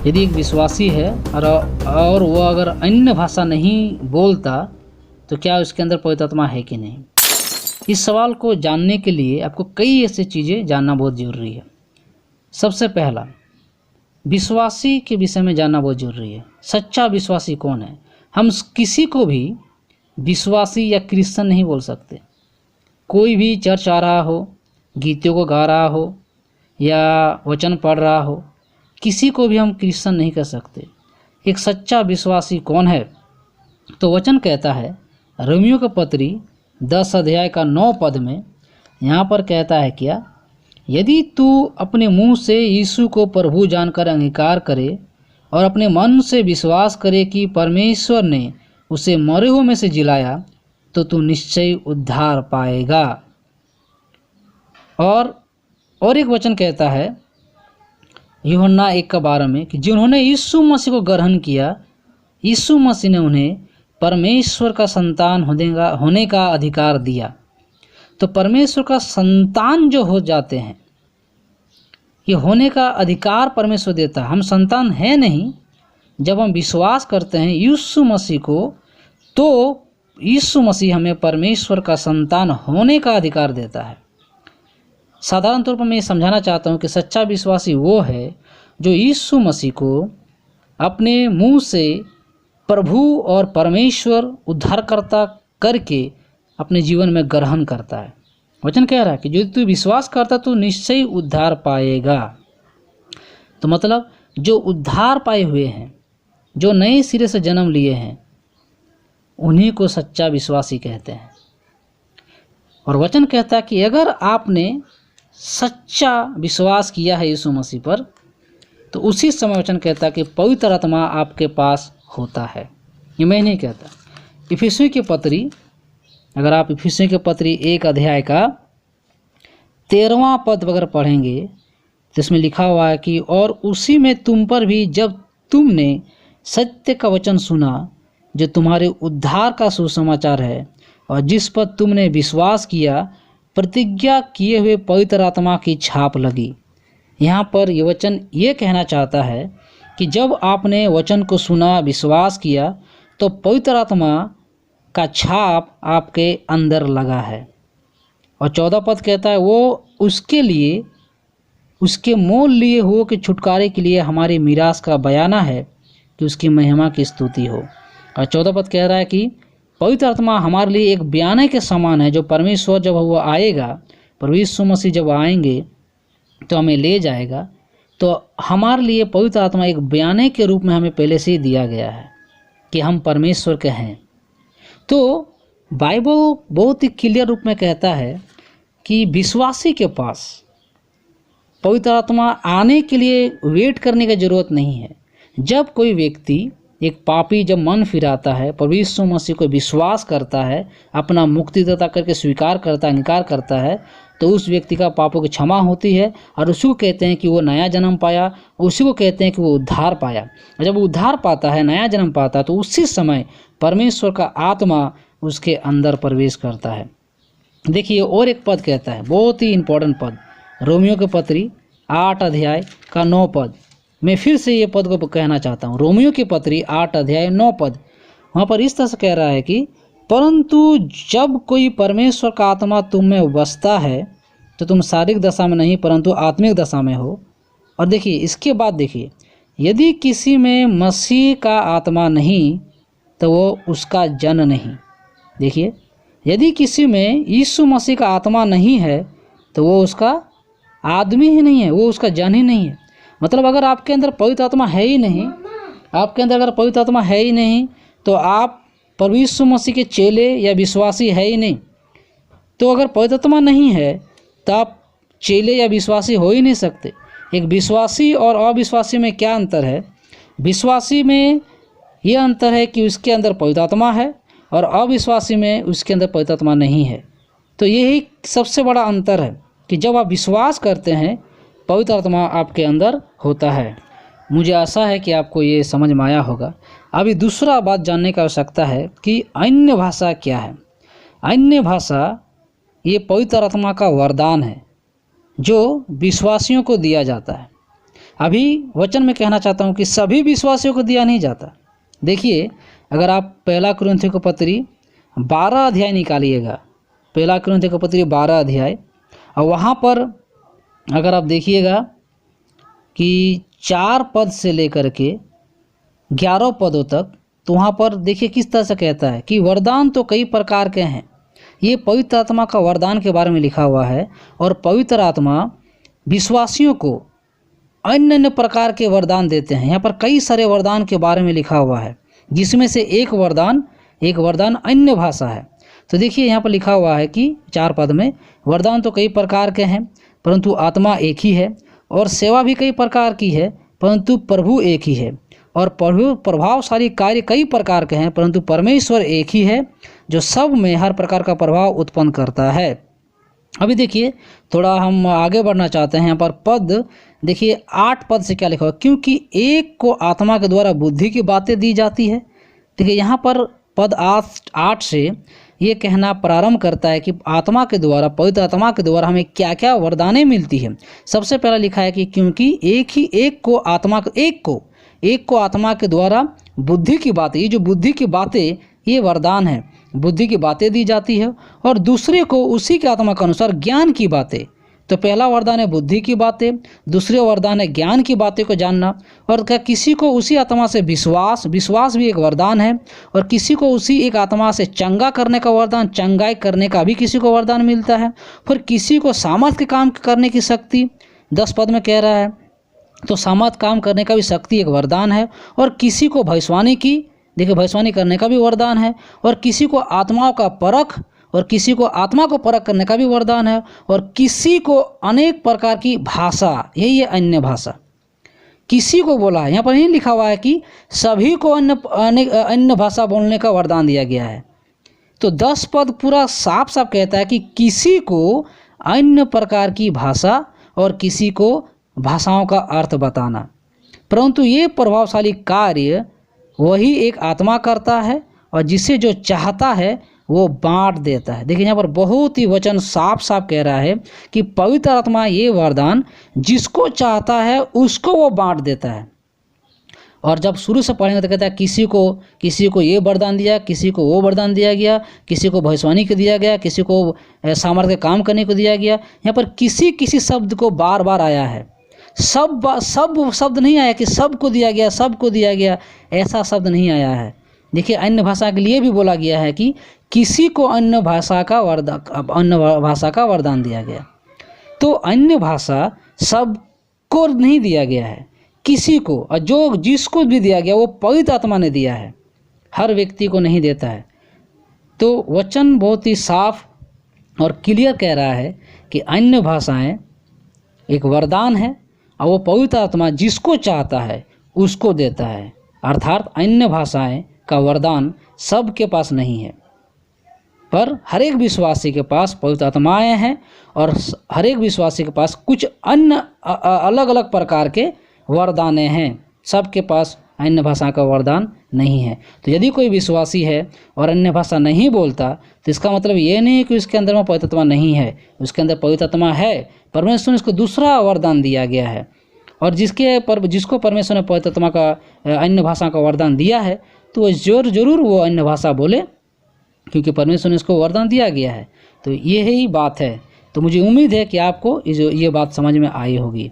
यदि एक विश्वासी है और वो अगर अन्य भाषा नहीं बोलता तो क्या उसके अंदर पवित्र आत्मा है कि नहीं? इस सवाल को जानने के लिए आपको कई ऐसी चीज़ें जानना बहुत ज़रूरी है। सबसे पहला, विश्वासी के विषय में जानना बहुत ज़रूरी है। सच्चा विश्वासी कौन है? हम किसी को भी विश्वासी या क्रिश्चियन नहीं बोल सकते। कोई भी चर्च आ रहा हो, गीतों को गा रहा हो या वचन पढ़ रहा हो, किसी को भी हम क्रिश्चियन नहीं कह सकते। एक सच्चा विश्वासी कौन है? तो वचन कहता है रोमियो का पत्री 10 अध्याय का 9 पद में, यहाँ पर कहता है क्या, यदि तू अपने मुंह से यीशु को प्रभु जानकर अंगीकार करे और अपने मन से विश्वास करे कि परमेश्वर ने उसे मरे हुए में से जिलाया तो तू निश्चय उद्धार पाएगा। और एक वचन कहता है यूहन्ना 1:12 में कि जिन्होंने यीशु मसीह को ग्रहण किया, यीशु मसीह ने उन्हें परमेश्वर का संतान होने का अधिकार दिया। तो परमेश्वर का संतान जो हो जाते हैं, ये होने का अधिकार परमेश्वर देता है। हम संतान हैं नहीं। जब हम विश्वास करते हैं यीशु मसीह को, तो यीशु मसीह हमें परमेश्वर का संतान होने का अधिकार देता है। साधारण तौर पर मैं ये समझाना चाहता हूँ कि सच्चा विश्वासी वो है जो यीशु मसीह को अपने मुंह से प्रभु और परमेश्वर उद्धारकर्ता करके अपने जीवन में ग्रहण करता है। वचन कह रहा है कि जो तू विश्वास करता तो निश्चय उद्धार पाएगा। तो मतलब जो उद्धार पाए हुए हैं, जो नए सिरे से जन्म लिए हैं, उन्हीं को सच्चा विश्वासी कहते हैं। और वचन कहता है कि अगर आपने सच्चा विश्वास किया है यीशु मसीह पर, तो उसी समय वचन कहता है कि पवित्र आत्मा आपके पास होता है। ये मैं नहीं कहता। इफिसियों की पत्री, अगर आप इफिसियों की पत्री 1 अध्याय का 13वां पद अगर पढ़ेंगे तो इसमें लिखा हुआ है कि और उसी में तुम पर भी जब तुमने सत्य का वचन सुना जो तुम्हारे उद्धार का सुसमाचार है और जिस पर तुमने विश्वास किया, प्रतिज्ञा किए हुए पवित्र आत्मा की छाप लगी। यहाँ पर ये वचन ये कहना चाहता है कि जब आपने वचन को सुना, विश्वास किया, तो पवित्र आत्मा का छाप आपके अंदर लगा है। और 14 पद कहता है वो उसके लिए, उसके मोल लिए हुए के छुटकारे के लिए हमारी मीरास का बयाना है कि उसकी महिमा की स्तुति हो। और 14 पद कह रहा है कि पवित्र आत्मा हमारे लिए एक बयाने के समान है, जो परमेश्वर जब वो आएगा, प्रभु यीशु मसीह जब आएंगे तो हमें ले जाएगा, तो हमारे लिए पवित्र आत्मा एक बयाने के रूप में हमें पहले से ही दिया गया है कि हम परमेश्वर के हैं। तो बाइबल बहुत ही क्लियर रूप में कहता है कि विश्वासी के पास पवित्र आत्मा आने के लिए वेट करने की ज़रूरत नहीं है। जब कोई व्यक्ति, एक पापी जब मन फिराता है, प्रभु यीशु मसीह को विश्वास करता है, अपना मुक्तिदाता करके स्वीकार करता है, अंगीकार करता है, तो उस व्यक्ति का पापों की क्षमा होती है और उसी को कहते हैं कि वो नया जन्म पाया, उसी को कहते हैं कि वो उद्धार पाया। और जब वो उद्धार पाता है, नया जन्म पाता है, तो उसी समय परमेश्वर का आत्मा उसके अंदर प्रवेश करता है। देखिए और एक पद कहता है, बहुत ही इंपॉर्टेंट पद, रोमियो के पत्री 8 अध्याय का 9 पद। मैं फिर से ये पद को कहना चाहता हूँ। रोमियो की पत्री 8 अध्याय 9 पद, वहाँ पर इस तरह से कह रहा है कि परंतु जब कोई परमेश्वर का आत्मा तुम में बसता है तो तुम शारीरिक दशा में नहीं परंतु आत्मिक दशा में हो। और देखिए इसके बाद देखिए, यदि किसी में मसीह का आत्मा नहीं तो वो उसका जन नहीं। देखिए, यदि किसी में यीशु मसीह का आत्मा नहीं है तो वो उसका आदमी ही नहीं है, वो उसका जन ही नहीं है। मतलब अगर आपके अंदर पवित्र आत्मा है ही नहीं, आपके अंदर अगर पवित्र आत्मा है ही नहीं, तो आप प्रभु यीशु मसीह के चेले या विश्वासी है ही नहीं। तो अगर पवित्र आत्मा नहीं है तो आप चेले या विश्वासी हो ही नहीं सकते। एक विश्वासी और अविश्वासी में क्या अंतर है? विश्वासी में यह अंतर है कि उसके अंदर पवित्र आत्मा है और अविश्वासी में उसके अंदर पवित्र आत्मा नहीं है। तो यही सबसे बड़ा अंतर है कि जब आप विश्वास करते हैं, पवित्र आत्मा आपके अंदर होता है। मुझे आशा है कि आपको ये समझ में आया होगा। अभी दूसरा बात जानने की आवश्यकता है कि अन्य भाषा क्या है। अन्य भाषा ये पवित्र आत्मा का वरदान है जो विश्वासियों को दिया जाता है। अभी वचन में कहना चाहता हूँ कि सभी विश्वासियों को दिया नहीं जाता। देखिए, अगर आप पहला कुरिन्थियों की पत्री 12 अध्याय निकालिएगा, पहला कुरिन्थियों की पत्री 12 अध्याय, और वहाँ पर अगर आप देखिएगा कि 4 पद से लेकर के 11 पदों तक, तो वहाँ पर देखिए किस तरह से कहता है कि वरदान तो कई प्रकार के हैं। ये पवित्र आत्मा का वरदान के बारे में लिखा हुआ है, और पवित्र आत्मा विश्वासियों को अन्य अन्य प्रकार के वरदान देते हैं। यहाँ पर कई सारे वरदान के बारे में लिखा हुआ है, जिसमें से एक वरदान अन्य भाषा है। तो देखिए यहाँ पर लिखा हुआ है कि 4 पद में, वरदान तो कई प्रकार के हैं परंतु आत्मा एक ही है, और सेवा भी कई प्रकार की है परंतु प्रभु एक ही है, और प्रभावशाली कार्य कई प्रकार के हैं परंतु परमेश्वर एक ही है, जो सब में हर प्रकार का प्रभाव उत्पन्न करता है। अभी देखिए, थोड़ा हम आगे बढ़ना चाहते हैं। यहाँ पर पद देखिए 8 पद से क्या लिखा हुआ, क्योंकि एक को आत्मा के द्वारा बुद्धि की बातें दी जाती है। देखिए यहाँ पर पद 8 से ये कहना प्रारंभ करता है कि आत्मा के द्वारा, पवित्र आत्मा के द्वारा हमें क्या क्या वरदानें मिलती है। सबसे पहला लिखा है कि क्योंकि एक को आत्मा के द्वारा बुद्धि की बातें, ये जो बुद्धि की बातें, ये वरदान है, बुद्धि की बातें दी जाती है, और दूसरे को उसी के आत्मा के अनुसार ज्ञान की बातें। तो पहला वरदान है बुद्धि की बातें, दूसरे वरदान है ज्ञान की बातें को जानना, और क्या किसी को उसी आत्मा से विश्वास भी एक वरदान है, और किसी को उसी एक आत्मा से चंगा करने का वरदान, चंगाई करने का भी किसी को वरदान मिलता है। फिर किसी को सामर्थ के काम करने की शक्ति, 10 पद में कह रहा है, तो सामर्थ काम करने का भी शक्ति एक वरदान है, और किसी को भविष्यवाणी की, देखिए भविष्यवाणी करने का भी वरदान है, और किसी को आत्माओं का परख, और किसी को आत्मा को परख करने का भी वरदान है, और किसी को अनेक प्रकार की भाषा, यही है अन्य भाषा, किसी को बोला है। यहाँ पर नहीं लिखा हुआ है कि सभी को अन्य भाषा बोलने का वरदान दिया गया है। तो 10 पद पूरा साफ साफ कहता है कि किसी को अन्य प्रकार की भाषा और किसी को भाषाओं का अर्थ बताना, परंतु ये प्रभावशाली कार्य वही एक आत्मा करता है, और जिसे जो चाहता है वो बांट देता है। देखिए यहाँ पर बहुत ही वचन साफ साफ कह रहा है कि पवित्र आत्मा ये वरदान जिसको चाहता है उसको वो बांट देता है। और जब शुरू से पढ़ेंगे तो कहता है किसी को ये वरदान दिया, किसी को वो वरदान दिया गया, किसी को भविष्यवाणी को दिया गया, किसी को सामर्थ्य के काम करने को दिया गया। यहाँ पर किसी शब्द को बार बार आया है, सब शब्द नहीं आया कि सबको दिया गया, ऐसा शब्द नहीं आया है। देखिए अन्य भाषा के लिए भी बोला गया है कि किसी को अन्य भाषा का वरदान दिया गया। तो अन्य भाषा सबको नहीं दिया गया है, किसी को, और जो जिसको भी दिया गया वो पवित्र आत्मा ने दिया है, हर व्यक्ति को नहीं देता है। तो वचन बहुत ही साफ और क्लियर कह रहा है कि अन्य भाषाएं एक वरदान है, और वो पवित्र आत्मा जिसको चाहता है उसको देता है। अर्थात अन्य भाषाएं का वरदान सबके पास नहीं है, पर हर एक विश्वासी के पास पवित्र आत्माएं हैं, और हर एक विश्वासी के पास कुछ अन्य अलग अलग प्रकार के वरदानें हैं। सबके पास अन्य भाषा का वरदान नहीं है। तो यदि कोई विश्वासी है और अन्य भाषा नहीं बोलता, तो इसका मतलब ये नहीं है कि उसके अंदर में पवित्र आत्मा नहीं है, उसके अंदर पवित्र आत्मा है। परमेश्वर ने इसको दूसरा वरदान दिया गया है, और जिसको परमेश्वर ने पवित्र आत्मा का अन्य भाषा का वरदान दिया है, तो वो जरूर वो अन्य भाषा बोले, क्योंकि परमेश्वर ने इसको वरदान दिया गया है। तो ये ही बात है। तो मुझे उम्मीद है कि आपको ये बात समझ में आई होगी।